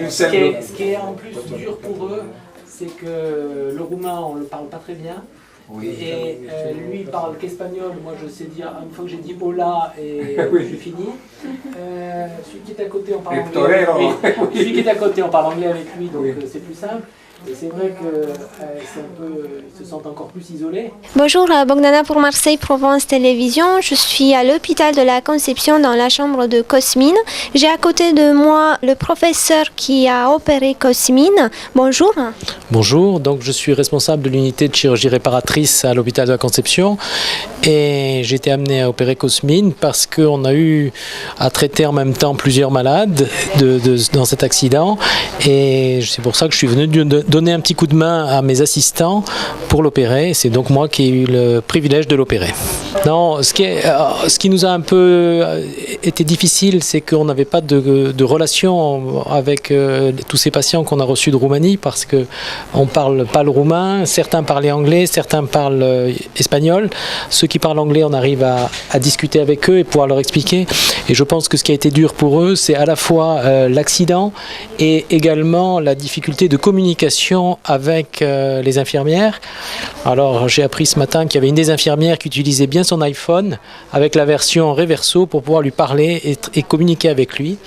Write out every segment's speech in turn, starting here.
Ce qui est en plus dur pour eux, c'est que le roumain, on ne le parle pas très bien. Oui. Et lui, il parle qu'espagnol. Moi, je sais dire, une fois que j'ai dit hola, et je suis fini. Celui qui est à côté, on parle anglais avec lui. Celui qui est à côté, on parle anglais avec lui, donc c'est plus simple. Et c'est vrai qu'ils se sentent encore plus isolés. Bonjour, Bogdana pour Marseille Provence Télévision. Je suis à l'hôpital de la Conception dans la chambre de Cosmine. J'ai à côté de moi le professeur qui a opéré Cosmine. Bonjour. Bonjour, donc je suis responsable de l'unité de chirurgie réparatrice à l'hôpital de la Conception et j'ai été amené à opérer Cosmine parce qu'on a eu à traiter en même temps plusieurs malades dans cet accident et c'est pour ça que je suis venu donner un petit coup de main à mes assistants pour l'opérer. C'est donc moi qui ai eu le privilège de l'opérer. Non, ce qui nous a un peu été difficile, c'est qu'on n'avait pas de relation avec tous ces patients qu'on a reçus de Roumanie parce qu'on ne parle pas le roumain, certains parlaient anglais, certains parlent espagnol. Ceux qui parlent anglais, on arrive à discuter avec eux et pouvoir leur expliquer. Et je pense que ce qui a été dur pour eux, c'est à la fois l'accident et également la difficulté de communication avec les infirmières. Alors j'ai appris ce matin qu'il y avait une des infirmières qui utilisait bien son iPhone avec la version Reverso pour pouvoir lui parler et communiquer avec lui.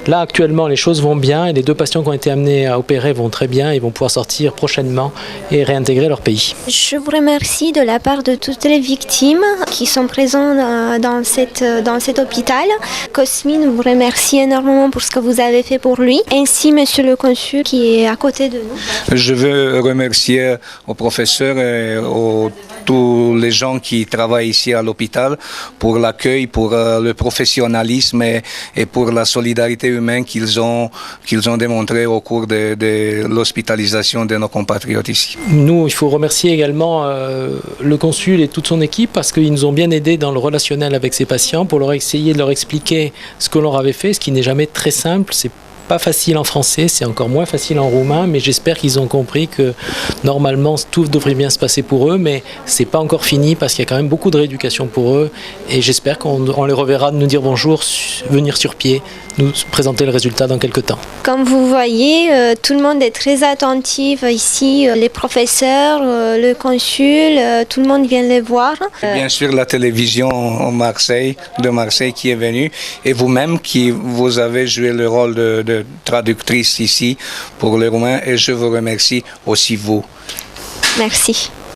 Là actuellement les choses vont bien et les 2 patients qui ont été amenés à opérer vont très bien et vont pouvoir sortir prochainement et réintégrer leur pays. Je vous remercie de la part de toutes les victimes qui sont présentes dans cet hôpital. Cosmine vous remercie énormément pour ce que vous avez fait pour lui, ainsi monsieur le consul qui est à côté de nous. Je veux remercier aux professeurs et tous les gens qui travaillent ici à l'hôpital pour l'accueil, pour le professionnalisme et pour la solidarité humaine qu'ils ont démontré au cours de l'hospitalisation de nos compatriotes ici. Nous, il faut remercier également le consul et toute son équipe parce qu'ils nous ont bien aidés dans le relationnel avec ces patients pour leur essayer de leur expliquer ce que l'on avait fait, ce qui n'est jamais très simple. C'est pas facile en français, c'est encore moins facile en roumain, mais j'espère qu'ils ont compris que normalement tout devrait bien se passer pour eux, mais c'est pas encore fini parce qu'il y a quand même beaucoup de rééducation pour eux et j'espère qu'on les reverra nous dire bonjour, venir sur pied, nous présenter le résultat dans quelques temps. Comme vous voyez, tout le monde est très attentif ici, les professeurs, le consul, tout le monde vient les voir. Bien sûr la télévision de Marseille qui est venue et vous-même qui vous avez joué le rôle de traductrice ici pour les Roumains et je vous remercie aussi vous. Merci.